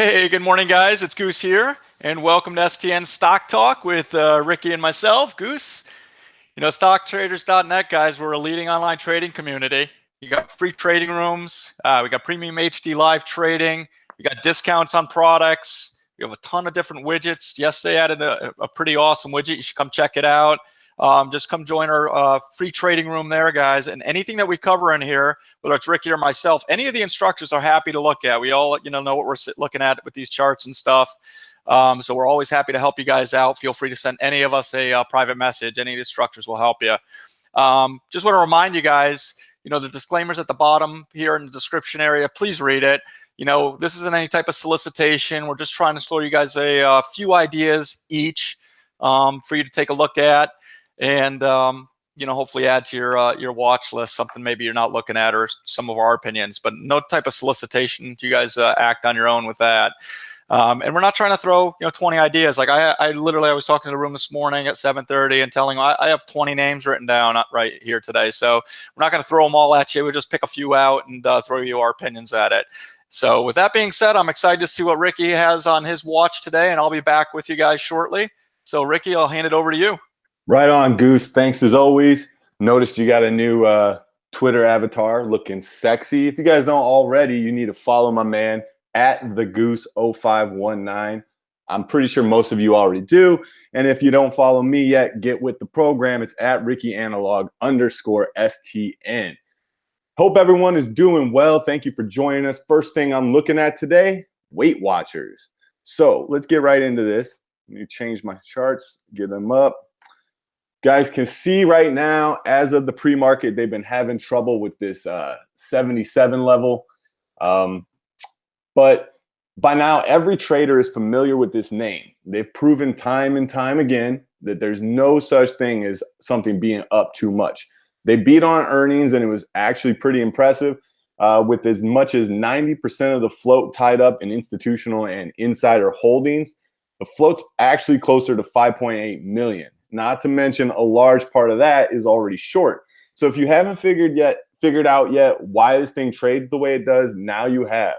Hey, good morning, guys. It's Goose here, and welcome to STN Stock Talk with Ricky and myself, Goose. StockTraders.net, guys, we're a leading online trading community. You got free trading rooms. We got premium HD live trading. We got discounts on products. We have a ton of different widgets. Yesterday, I added a pretty awesome widget. You should come check it out. Just come join our free trading room there, guys. And anything that we cover in here, whether it's Ricky or myself, any of the instructors are happy to look at. We all, know what we're looking at with these charts and stuff. So we're always happy to help you guys out. Feel free to send any of us a private message. Any of the instructors will help you. Just want to remind you guys, the disclaimers at the bottom here in the description area. Please read it. This isn't any type of solicitation. We're just trying to show you guys a few ideas each for you to take a look at. And hopefully add to your watch list something maybe you're not looking at, or some of our opinions, but no type of solicitation. You guys act on your own with that. And we're not trying to throw 20 ideas. Like I was talking to the room this morning at 7:30 and telling them I have 20 names written down right here today. So we're not going to throw them all at you. We'll just pick a few out and throw you our opinions at it. So with that being said, I'm excited to see what Ricky has on his watch today, and I'll be back with you guys shortly. So Ricky, I'll hand it over to you. Right on, Goose. Thanks as always. Noticed you got a new Twitter avatar looking sexy. If you guys don't already, you need to follow my man at thegoose0519. I'm pretty sure most of you already do. And if you don't follow me yet, get with the program. It's at RickyAnalog_STN. Hope everyone is doing well. Thank you for joining us. First thing I'm looking at today, Weight Watchers. So let's get right into this. Let me change my charts, get them up. Guys can see right now, as of the pre-market, they've been having trouble with this 77 level. But by now, every trader is familiar with this name. They've proven time and time again that there's no such thing as something being up too much. They beat on earnings, and it was actually pretty impressive, with as much as 90% of the float tied up in institutional and insider holdings. The float's actually closer to 5.8 million. Not to mention a large part of that is already short. So if you haven't figured out yet why this thing trades the way it does, now you have.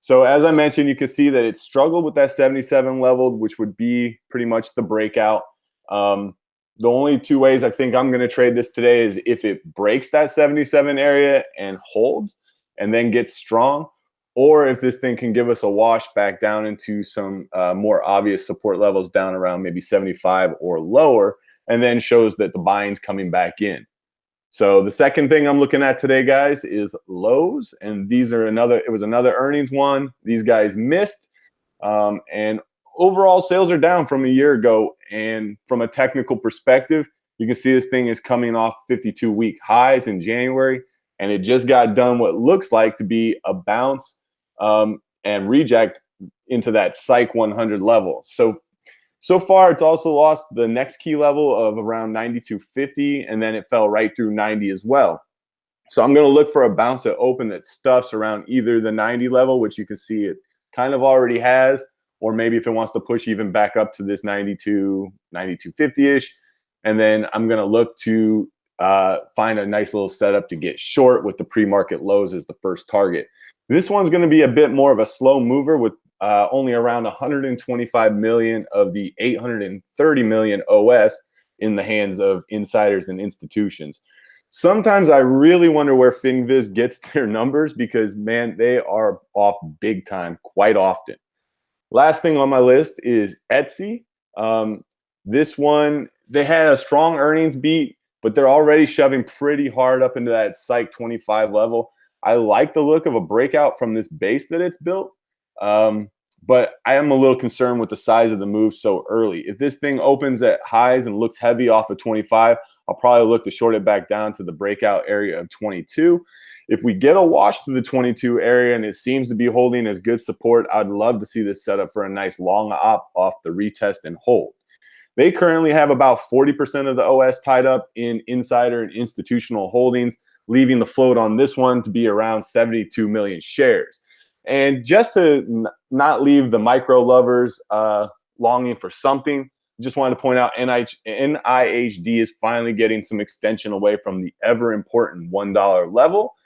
So as I mentioned, you can see that it struggled with that 77 level, which would be pretty much the breakout. The only two ways I think I'm going to trade this today is if it breaks that 77 area and holds and then gets strong, or if this thing can give us a wash back down into some more obvious support levels down around maybe 75 or lower, and then shows that the buying's coming back in. So the second thing I'm looking at today, guys, is lows. And it was another earnings one. These guys missed. And overall sales are down from a year ago. And from a technical perspective, you can see this thing is coming off 52-week highs in January. And it just got done what looks like to be a bounce and reject into that Psych 100 level. So far, it's also lost the next key level of around 92.50, and then it fell right through 90 as well. So I'm going to look for a bounce at open that stuffs around either the 90 level, which you can see it kind of already has, or maybe if it wants to push even back up to this 92, 92.50-ish. And then I'm going to look to find a nice little setup to get short with the pre-market lows as the first target. This one's going to be a bit more of a slow mover with only around 125 million of the 830 million OS in the hands of insiders and institutions. Sometimes I really wonder where FinViz gets their numbers because, man, they are off big time quite often. Last thing on my list is Etsy. This one, they had a strong earnings beat, but they're already shoving pretty hard up into that Psych 25 level. I like the look of a breakout from this base that it's built, but I am a little concerned with the size of the move so early. If this thing opens at highs and looks heavy off of 25, I'll probably look to short it back down to the breakout area of 22. If we get a wash to the 22 area and it seems to be holding as good support, I'd love to see this set up for a nice long op off the retest and hold. They currently have about 40% of the OS tied up in insider and institutional holdings, leaving the float on this one to be around 72 million shares. And just to not leave the micro lovers longing for something, just wanted to point out NIHD is finally getting some extension away from the ever important $1 level.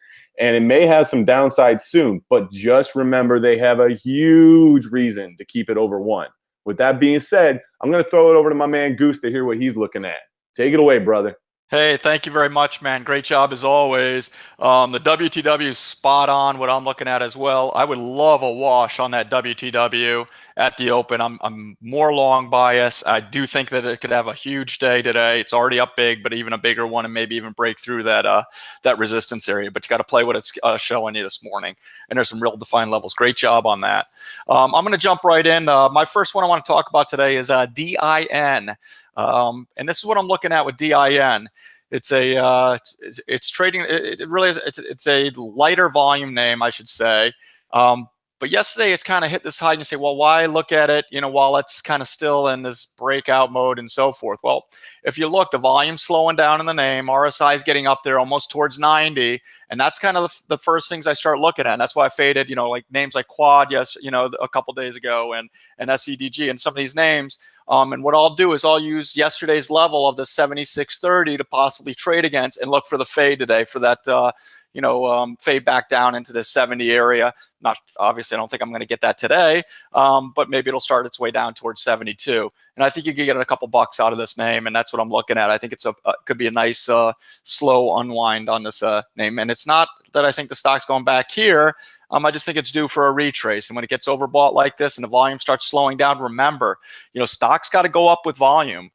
And it may have some downside soon, but just remember they have a huge reason to keep it over 1. With that being said, I'm going to throw it over to my man Goose to hear what he's looking at. Take it away, brother. Hey, thank you very much, man. Great job as always. The WTW is spot on what I'm looking at as well. I would love a wash on that WTW at the open. I'm more long bias. I do think that it could have a huge day today. It's already up big, but even a bigger one, and maybe even break through that resistance area. But you got to play what it's showing you this morning. And there's some real defined levels. Great job on that. I'm going to jump right in. My first one I want to talk about today is DIN. And this is what I'm looking at with DIN. It's it's trading. It really is. It's a lighter volume name, I should say. But yesterday it's kind of hit this high, and you say, well, why look at it, while it's kind of still in this breakout mode and so forth? Well, if you look, the volume's slowing down in the name. RSI is getting up there almost towards 90. And that's kind of the first things I start looking at. And that's why I faded, like names like Quad, a couple days ago, and SEDG and some of these names. And what I'll do is I'll use yesterday's level of the 76.30 to possibly trade against and look for the fade today for that, fade back down into the 70 area. Not obviously, I don't think I'm going to get that today, but maybe it'll start its way down towards 72. And I think you can get a couple bucks out of this name, and that's what I'm looking at. I think it's could be a nice slow unwind on this name. And it's not that I think the stock's going back here. I just think it's due for a retrace. And when it gets overbought like this and the volume starts slowing down, remember, stocks got to go up with volume.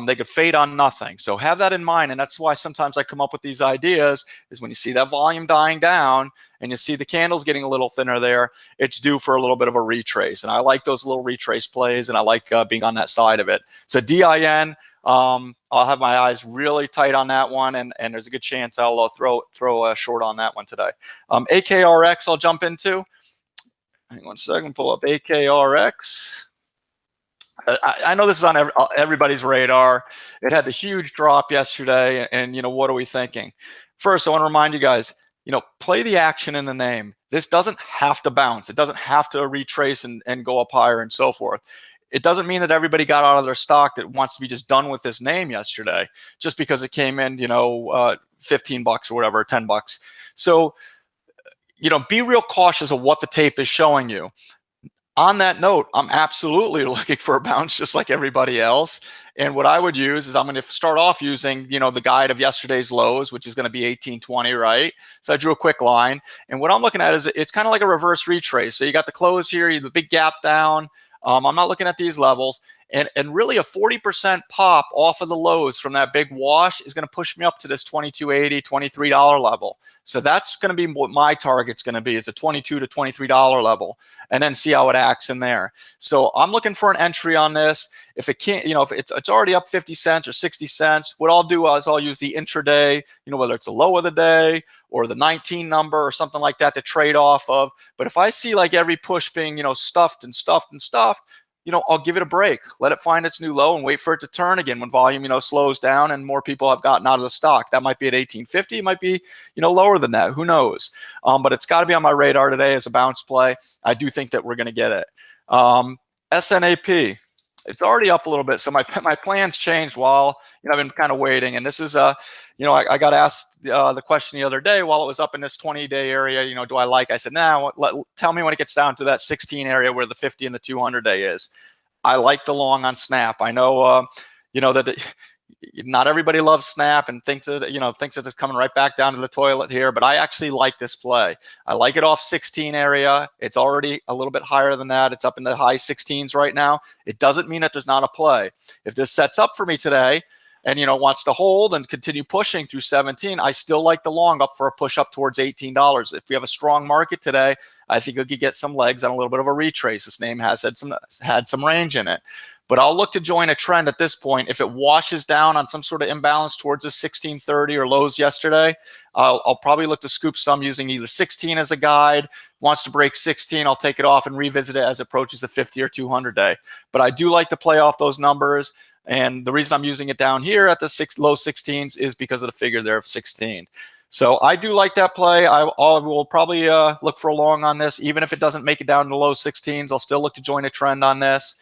They could fade on nothing. So have that in mind. And that's why sometimes I come up with these ideas is when you see that volume dying down and you see the candles getting a little thinner there, it's due for a little bit of a retrace. And I like those little retrace plays, and I like being on that side of it. So DIN, I'll have my eyes really tight on that one, and there's a good chance I'll throw a short on that one today. AKRX I'll jump into. Hang on 1 second, pull up AKRX. I know this is on everybody's radar. It had the huge drop yesterday, and what are we thinking? First, I want to remind you guys, play the action in the name. This doesn't have to bounce. It doesn't have to retrace and go up higher and so forth. It doesn't mean that everybody got out of their stock that wants to be just done with this name yesterday, just because it came in, 15 bucks or whatever, 10 bucks. So, be real cautious of what the tape is showing you. On that note, I'm absolutely looking for a bounce just like everybody else. And what I would use is I'm going to start off using, the guide of yesterday's lows, which is going to be 1820, right? So I drew a quick line. And what I'm looking at is it's kind of like a reverse retrace. So you got the close here, you have the big gap down. I'm not looking at these levels. And really a 40% pop off of the lows from that big wash is going to push me up to this $22.80, $23 level. So that's going to be what my target's going to be, is a $22 to $23 level, and then see how it acts in there. So I'm looking for an entry on this. If it can't, if it's already up 50 cents or 60 cents, what I'll do is I'll use the intraday, whether it's a low of the day or the 19 number or something like that to trade off of. But if I see like every push being, stuffed and stuffed and stuffed, I'll give it a break, let it find its new low, and wait for it to turn again when volume, slows down and more people have gotten out of the stock. That might be at 1850. It might be, lower than that. Who knows? But it's got to be on my radar today as a bounce play. I do think that we're going to get it. SNAP. It's already up a little bit, so my plans changed while I've been kind of waiting. And this is I got asked the question the other day while it was up in this 20-day area. Do I like? I said, nah. Tell me when it gets down to that 16 area where the 50 and the 200-day is. I like the long on Snap. I know that not everybody loves Snap and thinks that it's coming right back down to the toilet here, but I actually like this play. I like it off 16 area. It's already a little bit higher than that. It's up in the high 16s right now. It doesn't mean that there's not a play. If this sets up for me today and wants to hold and continue pushing through 17, I still like the long up for a push up towards $18. If we have a strong market today, I think we could get some legs on a little bit of a retrace. This name has had some range in it. But I'll look to join a trend at this point. If it washes down on some sort of imbalance towards the 1630 or lows yesterday, I'll probably look to scoop some using either 16 as a guide. Wants to break 16, I'll take it off and revisit it as it approaches the 50 or 200 day. But I do like to play off those numbers. And the reason I'm using it down here at the low 16s is because of the figure there of 16. So I do like that play. I will probably look for a long on this, even if it doesn't make it down to the low 16s. I'll still look to join a trend on this.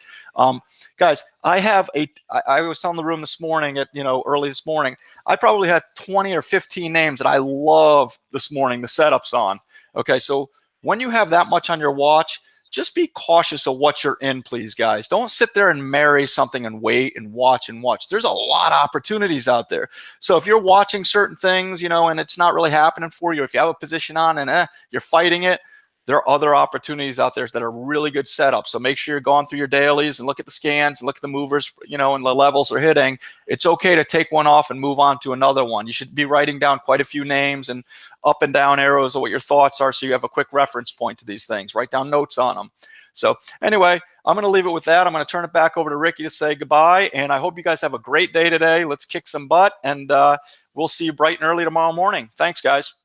Guys, I was telling the room this morning early this morning, I probably had 20 or 15 names that I love this morning, the setups on. Okay, so when you have that much on your watch, just be cautious of what you're in, please, guys. Don't sit there and marry something and wait and watch and watch. There's a lot of opportunities out there. So if you're watching certain things, and it's not really happening for you, if you have a position on and you're fighting it, there are other opportunities out there that are really good setups. So make sure you're going through your dailies and look at the scans and look at the movers, and the levels they're hitting. It's okay to take one off and move on to another one. You should be writing down quite a few names and up and down arrows of what your thoughts are, so you have a quick reference point to these things. Write down notes on them. So anyway, I'm going to leave it with that. I'm going to turn it back over to Ricky to say goodbye. And I hope you guys have a great day today. Let's kick some butt, and we'll see you bright and early tomorrow morning. Thanks, guys.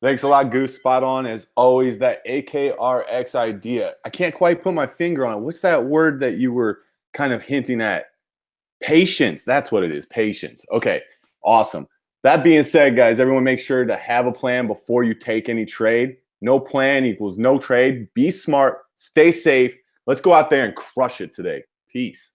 Thanks a lot, Goose. Spot on as always. That AKRX idea. I can't quite put my finger on it. What's that word that you were kind of hinting at? Patience. That's what it is. Patience. Okay. Awesome. That being said, guys, everyone make sure to have a plan before you take any trade. No plan equals no trade. Be smart. Stay safe. Let's go out there and crush it today. Peace.